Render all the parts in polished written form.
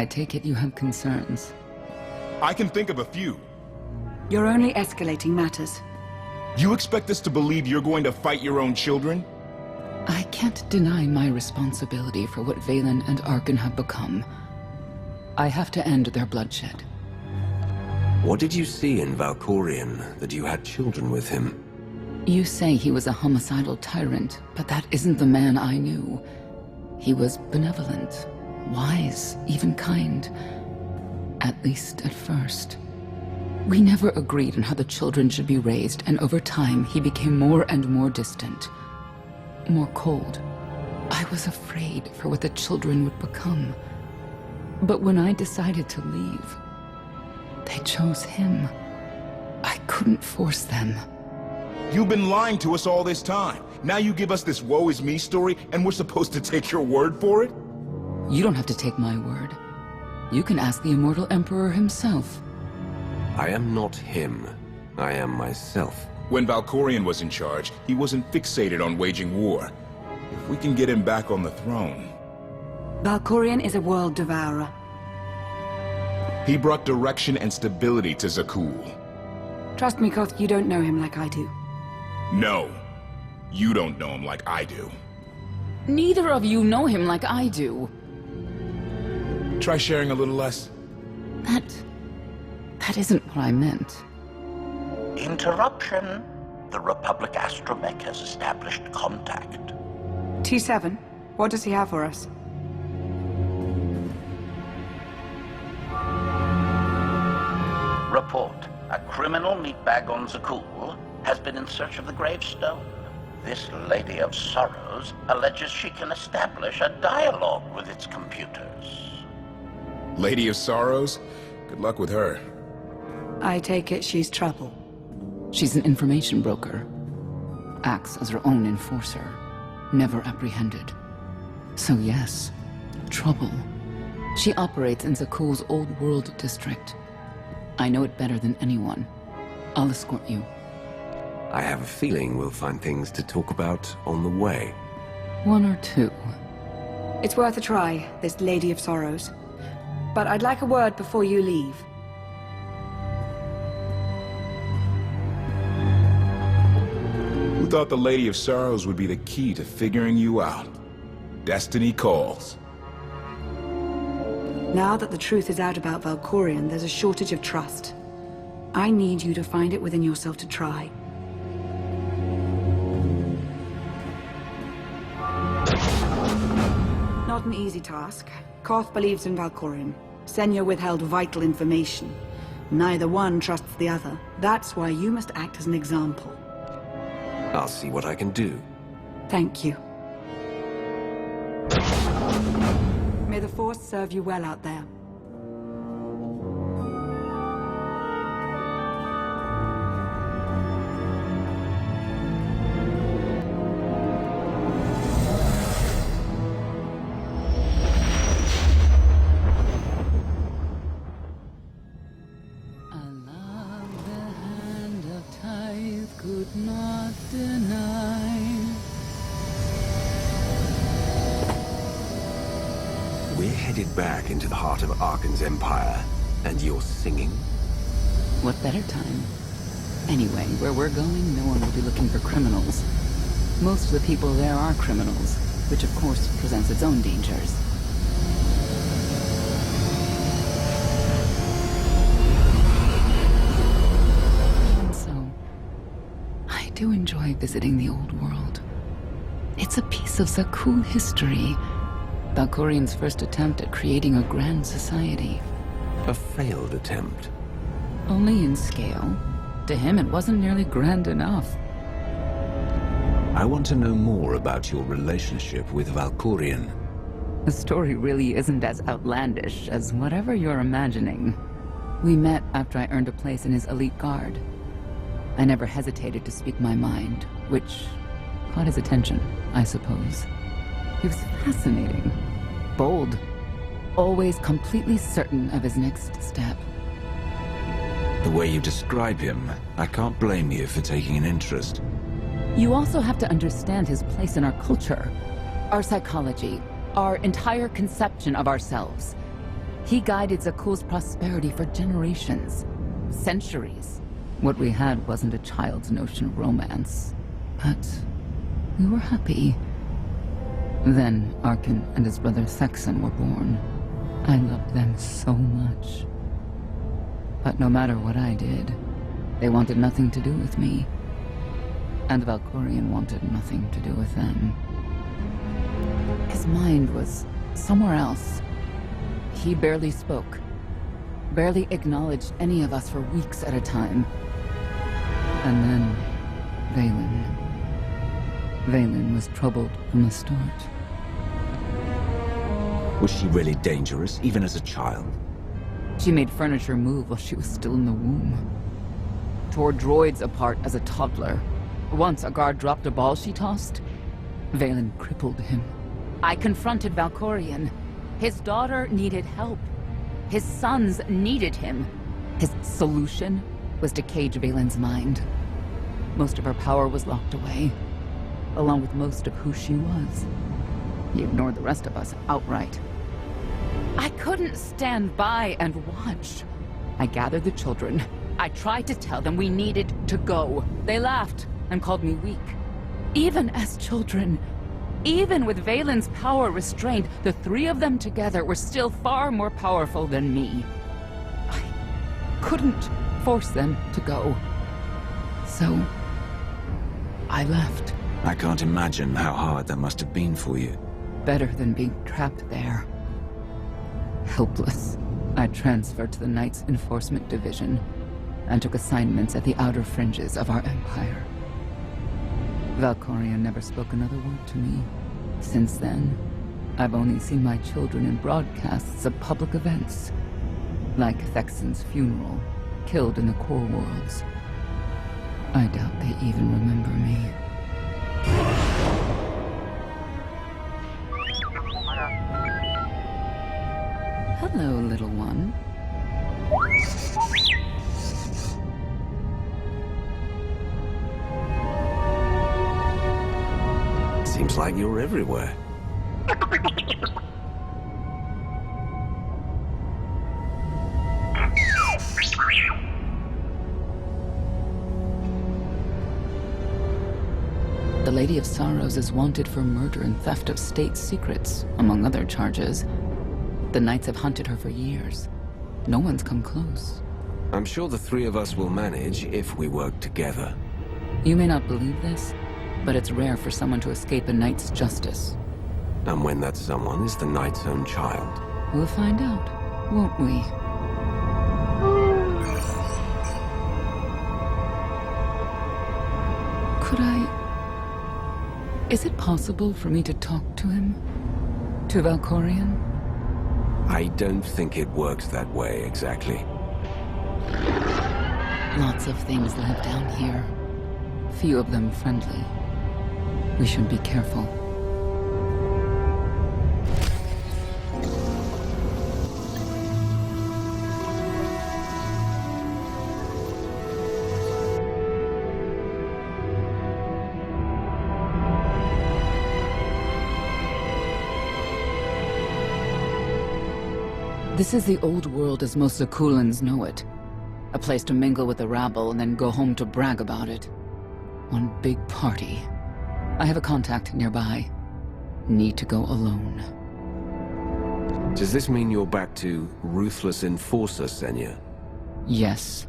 I take it you have concerns. I can think of a few. You're only escalating matters. You expect us to believe you're going to fight your own children? I can't deny my responsibility for what Valen and Arkan have become. I have to end their bloodshed. What did you see in Valkorion that you had children with him? You say he was a homicidal tyrant, but that isn't the man I knew. He was benevolent, wise, even kind. At least at first. We never agreed on how the children should be raised, and over time he became more and more distant. More cold. I was afraid for what the children would become. But when I decided to leave, they chose him. I couldn't force them. You've been lying to us all this time. Now you give us this woe is me story, and we're supposed to take your word for it? You don't have to take my word. You can ask the Immortal Emperor himself. I am not him. I am myself. When Valkorion was in charge, he wasn't fixated on waging war. If we can get him back on the throne... Valkorion is a world devourer. He brought direction and stability to Zakuul. Trust me, Koth, you don't know him like I do. No. You don't know him like I do. Neither of you know him like I do. Try sharing a little less. That isn't what I meant. Interruption. The Republic astromech has established contact. T7, what does he have for us? Report. A criminal meatbag on Zakuul has been in search of the Gravestone. This Lady of Sorrows alleges she can establish a dialogue with its computers. Lady of Sorrows? Good luck with her. I take it she's trouble. She's an information broker. Acts as her own enforcer. Never apprehended. So yes, trouble. She operates in Zakuul's Old World district. I know it better than anyone. I'll escort you. I have a feeling we'll find things to talk about on the way. One or two. It's worth a try, this Lady of Sorrows. But I'd like a word before you leave. Who thought the Lady of Sorrows would be the key to figuring you out? Destiny calls. Now that the truth is out about Valkorion, there's a shortage of trust. I need you to find it within yourself to try. Not an easy task. Koth believes in Valkorion. Senya withheld vital information. Neither one trusts the other. That's why you must act as an example. I'll see what I can do. Thank you. May the Force serve you well out there. Could not deny. We're headed back into the heart of Arkan's empire, and you're singing? What better time? Anyway, where we're going, no one will be looking for criminals. Most of the people there are criminals, which of course presents its own dangers. I do enjoy visiting the old world. It's a piece of Zakuul history. Valkorion's first attempt at creating a grand society. A failed attempt. Only in scale. To him, it wasn't nearly grand enough. I want to know more about your relationship with Valkorion. The story really isn't as outlandish as whatever you're imagining. We met after I earned a place in his elite guard. I never hesitated to speak my mind, which caught his attention, I suppose. He was fascinating, bold, always completely certain of his next step. The way you describe him, I can't blame you for taking an interest. You also have to understand his place in our culture, our psychology, our entire conception of ourselves. He guided Zakuul's prosperity for generations, centuries. What we had wasn't a child's notion of romance, but we were happy. Then Arkin and his brother Thexan were born. I loved them so much. But no matter what I did, they wanted nothing to do with me. And Valkorion wanted nothing to do with them. His mind was somewhere else. He barely spoke, barely acknowledged any of us for weeks at a time. And then, Vaylin was troubled from the start. Was she really dangerous, even as a child? She made furniture move while she was still in the womb. Tore droids apart as a toddler. Once a guard dropped a ball she tossed. Vaylin crippled him. I confronted Valkorion. His daughter needed help. His sons needed him. His solution was to cage Vaylin's mind. Most of her power was locked away, along with most of who she was. He ignored the rest of us outright. I couldn't stand by and watch. I gathered the children. I tried to tell them we needed to go. They laughed and called me weak. Even as children, even with Vaylin's power restrained, the three of them together were still far more powerful than me. I couldn't force them to go. So, I left. I can't imagine how hard that must have been for you. Better than being trapped there. Helpless, I transferred to the Knights Enforcement Division and took assignments at the outer fringes of our empire. Valkorion never spoke another word to me. Since then, I've only seen my children in broadcasts of public events, like Thexan's funeral, killed in the Core Worlds. I doubt they even remember me. Hello, little one. Seems like you're everywhere. The Lady of Sorrows is wanted for murder and theft of state secrets, among other charges. The Knights have hunted her for years. No one's come close. I'm sure the three of us will manage if we work together. You may not believe this, but it's rare for someone to escape a Knight's justice. And when that someone is the Knight's own child. We'll find out, won't we? Could I... Is it possible for me to talk to him? To Valkorion? I don't think it works that way, exactly. Lots of things live down here. Few of them friendly. We should be careful. This is the old world as most Zakuulans know it. A place to mingle with the rabble and then go home to brag about it. One big party. I have a contact nearby. Need to go alone. Does this mean you're back to ruthless enforcer, Senya? Yes.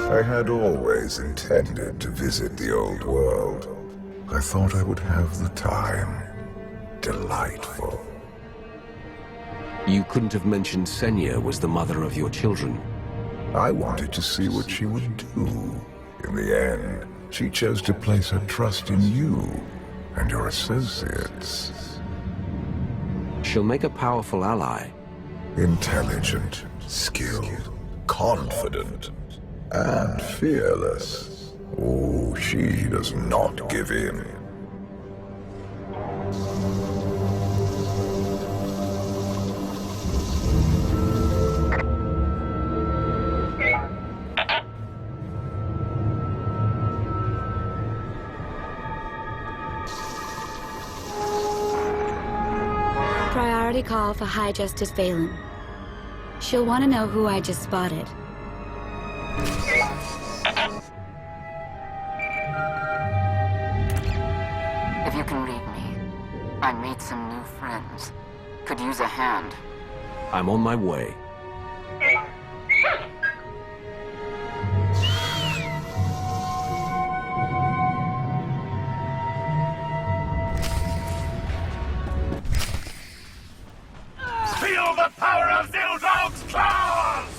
I had always intended to visit the old world. I thought I would have the time. Delightful. You couldn't have mentioned Senya was the mother of your children. I wanted to see what she would do. In the end, she chose to place her trust in you and your associates. She'll make a powerful ally. Intelligent, skilled, confident, and fearless. Oh, she does not give in. Priority call for High Justice Valen. She'll want to know who I just spotted. If you can read me, I made some new friends. Could use a hand. I'm on my way. Feel the power of Zildog's claws!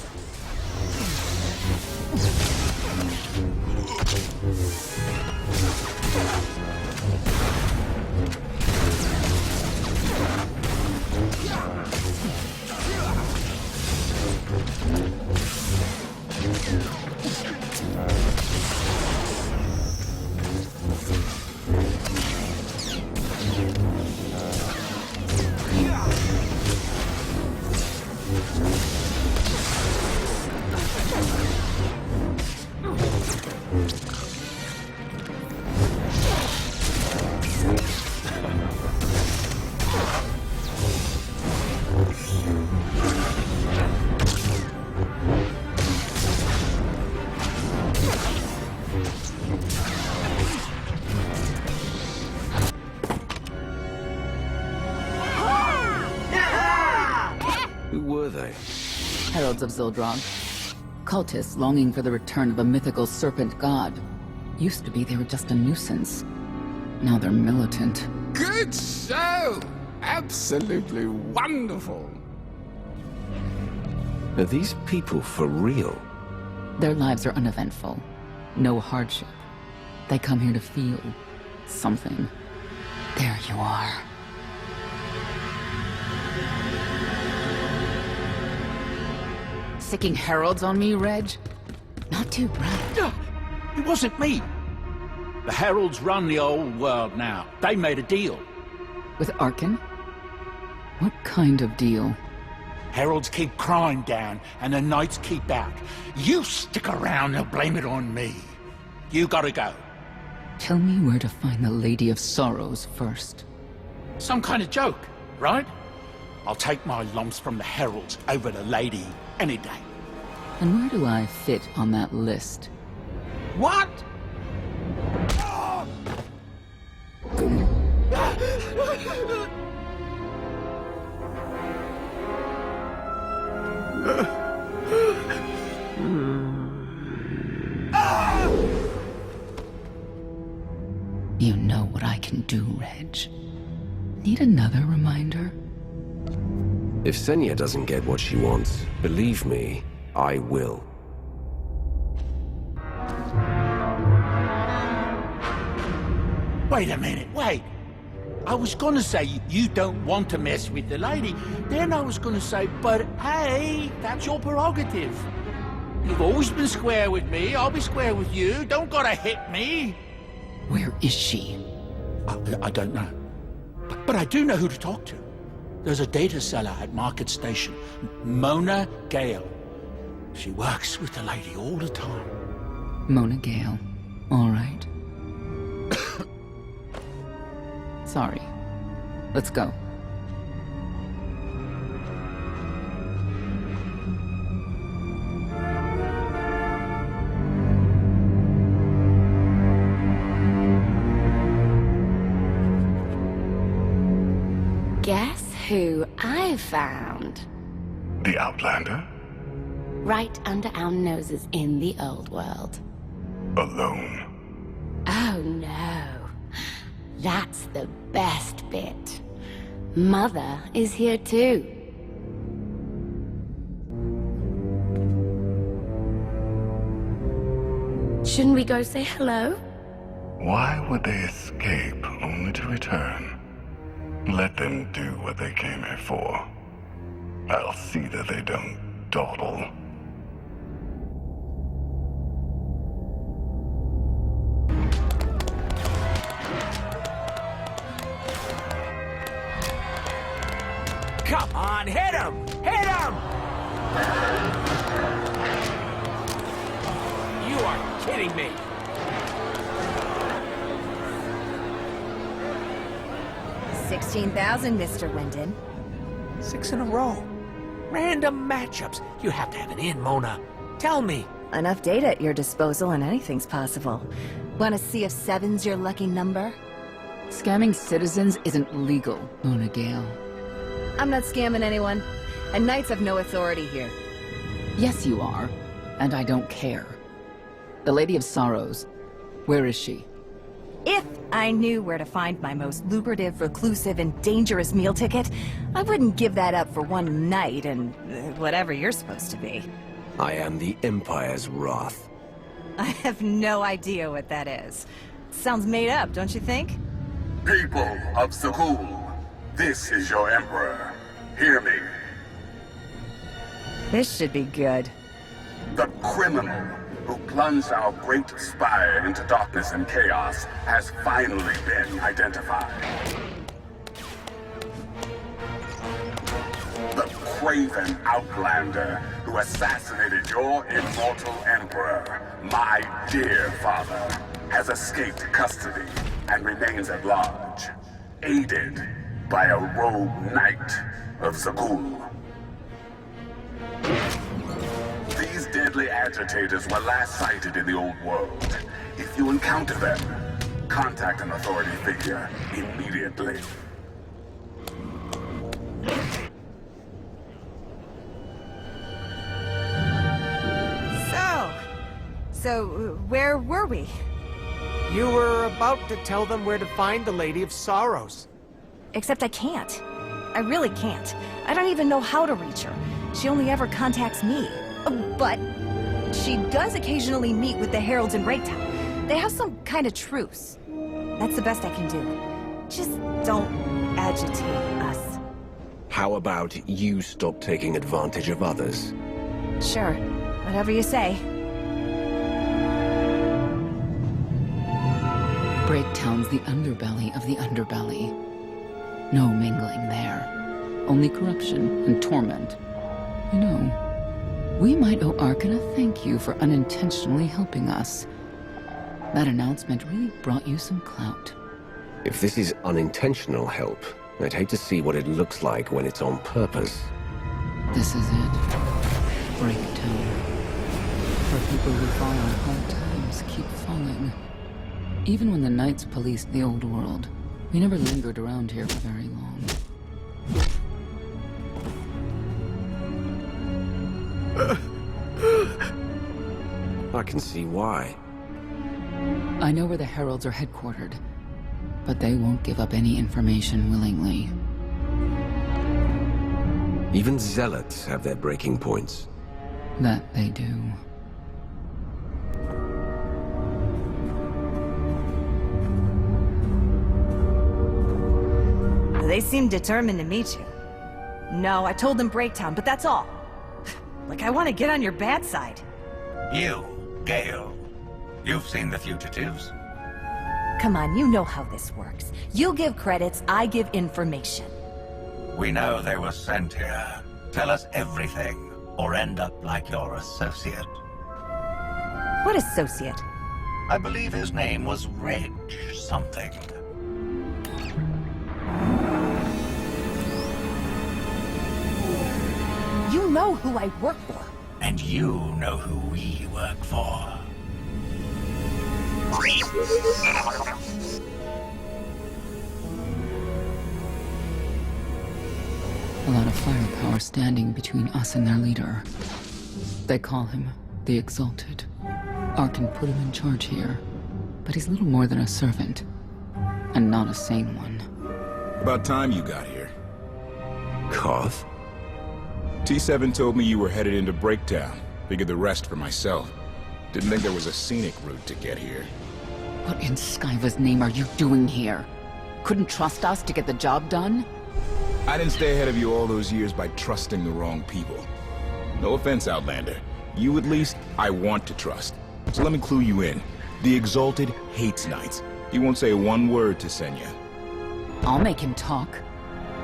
Who were they? Heralds of Zildrog. Cultists longing for the return of a mythical serpent god. Used to be they were just a nuisance. Now they're militant. Good show! Absolutely wonderful. Are these people for real? Their lives are uneventful. No hardship. They come here to feel something. There you are. Sicking heralds on me, Reg? Not too bright. It wasn't me. The Heralds run the old world now. They made a deal. With Arkin? What kind of deal? Heralds keep crime down, and the Knights keep out. You stick around, they'll blame it on me. You gotta go. Tell me where to find the Lady of Sorrows first. Some kind of joke, right? I'll take my lumps from the Heralds over the Lady any day. And where do I fit on that list? What? You know what I can do, Reg. Need another reminder? If Senya doesn't get what she wants, believe me, I will. Wait a minute, wait. I was gonna say you don't want to mess with the lady. Then I was gonna say, but hey, that's your prerogative. You've always been square with me, I'll be square with you. Don't gotta hit me. Where is she? I don't know. But I do know who to talk to. There's a data seller at Market Station, Mona Gale. She works with the lady all the time. Mona Gale. All right. Sorry. Let's go. Guess who I found? The Outlander? Right under our noses in the old world. Alone. Oh no. That's the best bit. Mother is here too. Shouldn't we go say hello? Why would they escape only to return? Let them do what they came here for. I'll see that they don't dawdle. Come on, hit him! Hit him! You are kidding me! $16,000, Mr. Wyndon. 6 in a row. Random matchups. You have to have an in, Mona. Tell me. Enough data at your disposal and anything's possible. Want to see if 7's your lucky number? Scamming citizens isn't legal, Mona Gale. I'm not scamming anyone. And Knights have no authority here. Yes, you are. And I don't care. The Lady of Sorrows. Where is she? If I knew where to find my most lucrative, reclusive, and dangerous meal ticket, I wouldn't give that up for one night and whatever you're supposed to be. I am the Empire's wrath. I have no idea what that is. Sounds made up, don't you think? People of Zakuul, this is your Emperor. Hear me. This should be good. The criminal who plunged our great spire into darkness and chaos has finally been identified. The craven outlander who assassinated your immortal emperor, my dear father, has escaped custody and remains at large, aided by a rogue knight of Zakuul. These deadly agitators were last sighted in the old world. If you encounter them, contact an authority figure immediately. So, where were we? You were about to tell them where to find the Lady of Sorrows. Except I can't. I really can't. I don't even know how to reach her. She only ever contacts me. But she does occasionally meet with the Heralds in Breaktown. They have some kind of truce. That's the best I can do. Just don't agitate us. How about you stop taking advantage of others? Sure. Whatever you say. Breaktown's the underbelly of the underbelly. No mingling there. Only corruption and torment. You know, we might owe Arkan a thank you for unintentionally helping us. That announcement really brought you some clout. If this is unintentional help, I'd hate to see what it looks like when it's on purpose. This is it. Breaktown. For people who fall on hard times keep falling. Even when the Knights policed the old world, we never lingered around here for very long. I can see why. I know where the Heralds are headquartered, but they won't give up any information willingly. Even Zealots have their breaking points. That they do. They seem determined to meet you. No, I told them Breaktown, but that's all. Like I want to get on your bad side. You, Gale. You've seen the fugitives. Come on, you know how this works. You give credits, I give information. We know they were sent here. Tell us everything, or end up like your associate. What associate? I believe his name was Reg something. You know who I work for. And you know who we work for. A lot of firepower standing between us and their leader. They call him the Exalted. Arkan put him in charge here, but he's little more than a servant, and not a sane one. About time you got here. Koth? T7 told me you were headed into Breaktown. Figured the rest for myself. Didn't think there was a scenic route to get here. What in Skyva's name are you doing here? Couldn't trust us to get the job done? I didn't stay ahead of you all those years by trusting the wrong people. No offense, Outlander. You at least, I want to trust. So let me clue you in. The Exalted hates Knights. He won't say one word to Senya. I'll make him talk.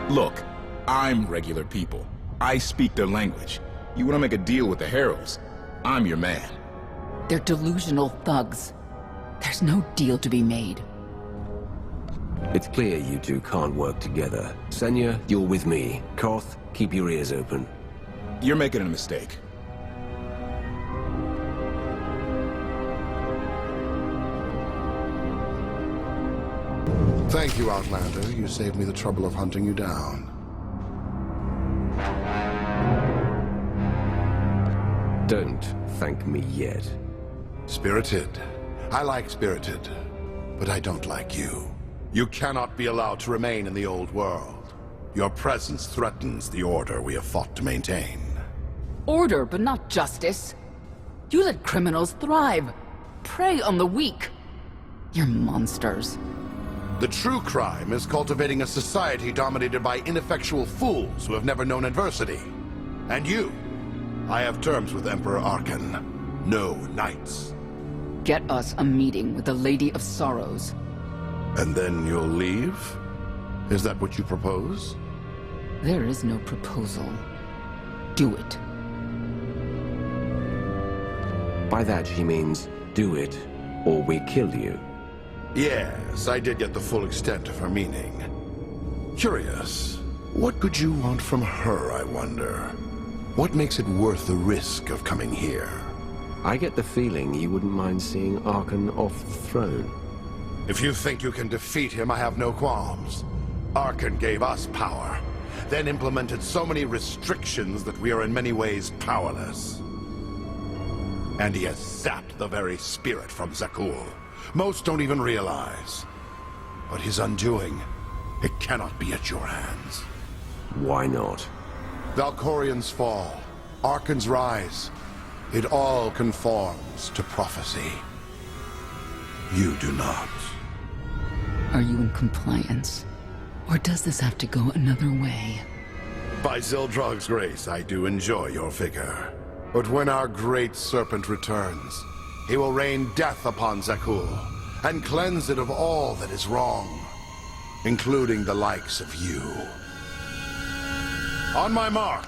Look, I'm regular people. I speak their language. You want to make a deal with the Heralds? I'm your man. They're delusional thugs. There's no deal to be made. It's clear you two can't work together. Senya, you're with me. Koth, keep your ears open. You're making a mistake. Thank you, Outlander. You saved me the trouble of hunting you down. Don't thank me yet. Spirited. I like Spirited, but I don't like you. You cannot be allowed to remain in the old world. Your presence threatens the order we have fought to maintain. Order, but not justice. You let criminals thrive. Prey on the weak. You're monsters. The true crime is cultivating a society dominated by ineffectual fools who have never known adversity. And you. I have terms with Emperor Arkan. No knights. Get us a meeting with the Lady of Sorrows. And then you'll leave? Is that what you propose? There is no proposal. Do it. By that she means, do it, or we kill you. Yes, I did get the full extent of her meaning. Curious. What could you want from her, I wonder? What makes it worth the risk of coming here? I get the feeling you wouldn't mind seeing Arkan off the throne. If you think you can defeat him, I have no qualms. Arkan gave us power, then implemented so many restrictions that we are in many ways powerless. And he has sapped the very spirit from Zakuul. Most don't even realize. But his undoing, it cannot be at your hands. Why not? Valkorian's fall, Arkan's rise, it all conforms to prophecy. You do not. Are you in compliance? Or does this have to go another way? By Zildrog's grace, I do enjoy your vigor. But when our great serpent returns, he will rain death upon Zakuul, and cleanse it of all that is wrong, including the likes of you. On my mark!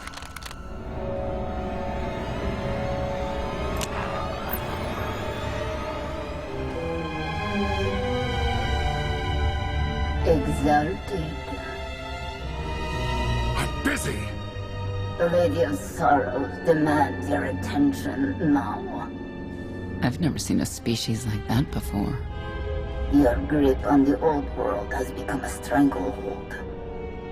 Exalted. I'm busy! The Lady of Sorrows demands your attention now. I've never seen a species like that before. Your grip on the old world has become a stranglehold.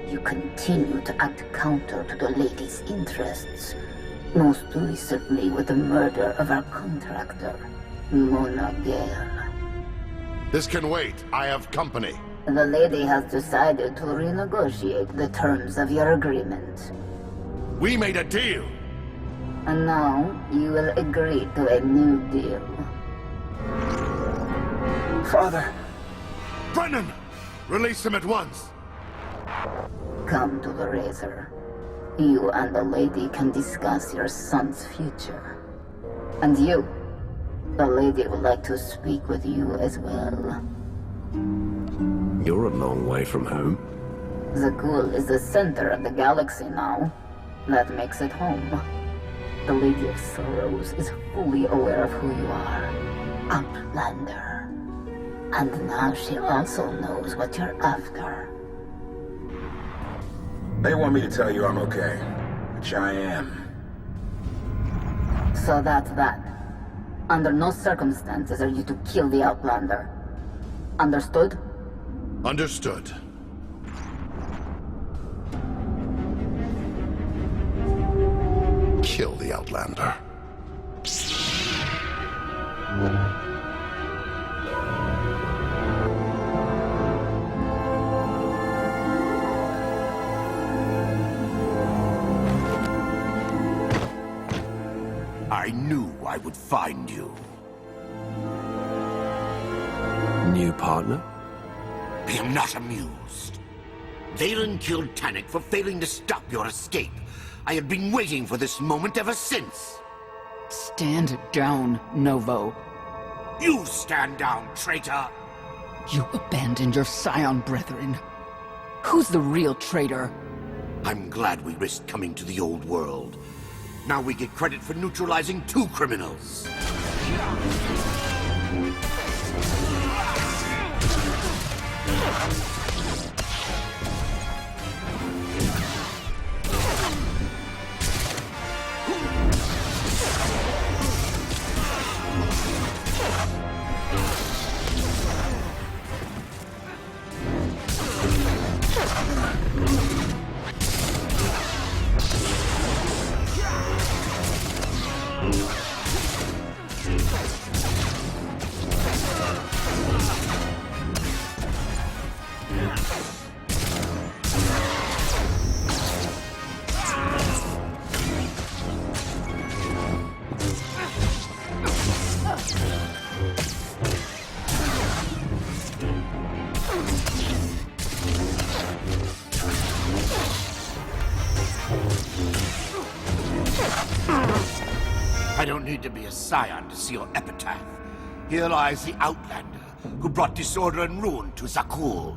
You continue to act counter to the Lady's interests, most recently with the murder of our contractor, Mona Gale. This can wait. I have company. The Lady has decided to renegotiate the terms of your agreement. We made a deal! And now, you will agree to a new deal. Father! Brennan! Release him at once! Come to the Razor. You and the Lady can discuss your son's future. And you, the Lady would like to speak with you as well. You're a long way from home. Zakuul is the center of the galaxy now. That makes it home. The Lady of Sorrows is fully aware of who you are. Outlander. And now she also knows what you're after. They want me to tell you I'm okay, which I am. So that's that. Under no circumstances are you to kill the Outlander. Understood? Understood. Kill the Outlander. I knew I would find you. New partner? I am not amused. Valen killed Tannic for failing to stop your escape. I have been waiting for this moment ever since. Stand down, Novo. You stand down, traitor! You abandoned your Scion brethren. Who's the real traitor? I'm glad we risked coming to the old world. Now we get credit for neutralizing 2 criminals. I don't need to be a Scion to see your epitaph. Here lies the Outlander, who brought disorder and ruin to Zakuul.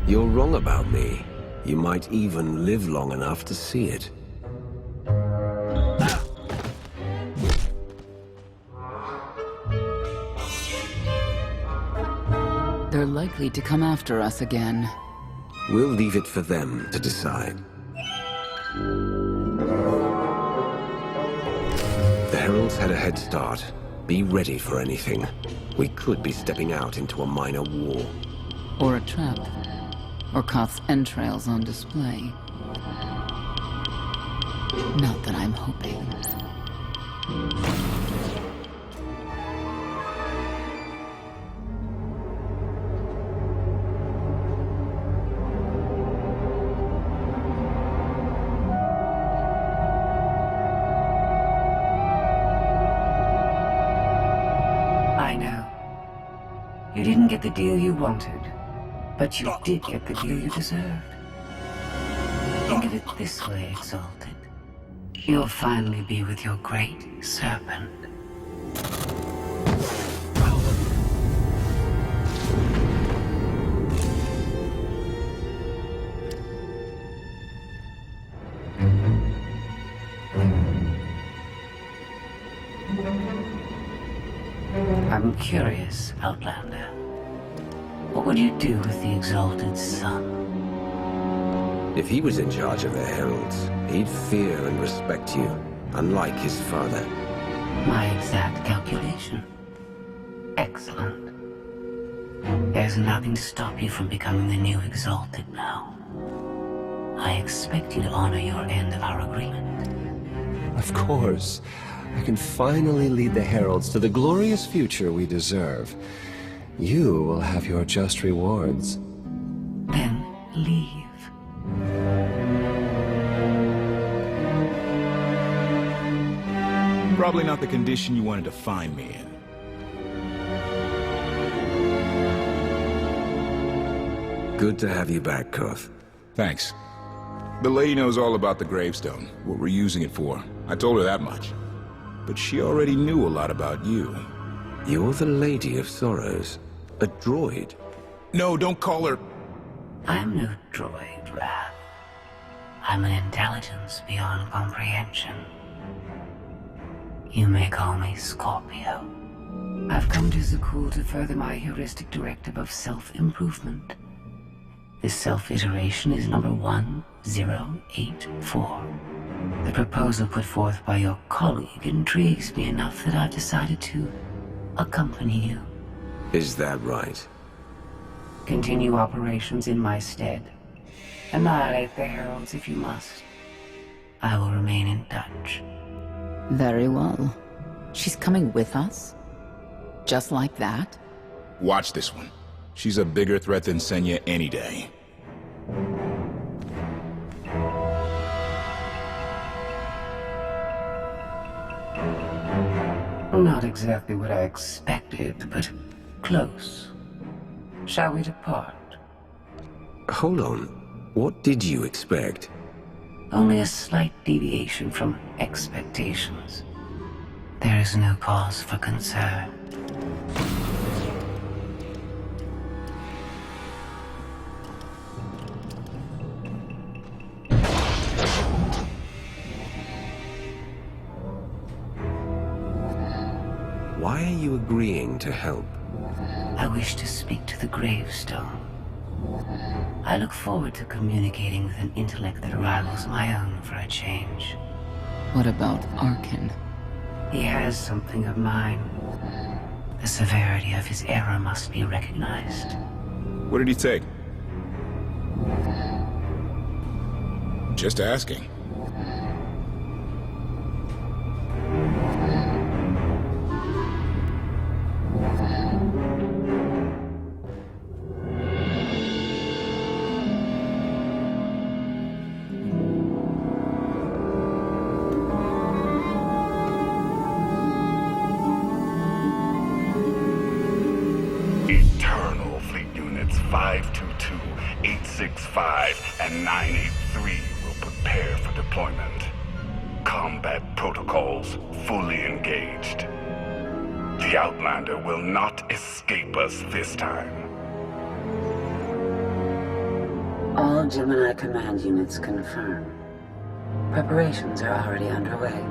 You're wrong about me. You might even live long enough to see it. They're likely to come after us again. We'll leave it for them to decide. The Heralds had a head start. Be ready for anything. We could be stepping out into a minor war. Or a trap. Or Koth's entrails on display. Not that I'm hoping. I know. You didn't get the deal you wanted, but you did get the deal you deserved. Think of it this way, Exalted. You'll finally be with your great serpent. I'm curious, Outlander. What would you do with the Exalted Son? If he was in charge of the Heralds, he'd fear and respect you, unlike his father. My exact calculation. Excellent. There's nothing to stop you from becoming the new Exalted now. I expect you to honor your end of our agreement. Of course. I can finally lead the Heralds to the glorious future we deserve. You will have your just rewards. Then leave. Probably not the condition you wanted to find me in. Good to have you back, Koth. Thanks. The lady knows all about the Gravestone, what we're using it for. I told her that much. But she already knew a lot about you. You're the Lady of Sorrows. A droid. No, don't call her... I'm no droid, Wrath. I'm an intelligence beyond comprehension. You may call me Scorpio. I've come to Zakuul to further my heuristic directive of self-improvement. This self-iteration is number 1084. The proposal put forth by your colleague intrigues me enough that I've decided to accompany you. Is that right? Continue operations in my stead. Annihilate the Heralds if you must. I will remain in touch. Very well. She's coming with us? Just like that? Watch this one. She's a bigger threat than Senya any day. Not exactly what I expected, but close. Shall we depart? Hold on. What did you expect? Only a slight deviation from expectations. There is no cause for concern. Why are you agreeing to help? I wish to speak to the Gravestone. I look forward to communicating with an intellect that rivals my own for a change. What about Arkin? He has something of mine. The severity of his error must be recognized. What did he take? Just asking. Eternal Fleet Units 522, 865, and 983 will prepare for deployment. Combat protocols fully engaged. The Outlander will not escape us this time. All Gemini command units confirm. Preparations are already underway.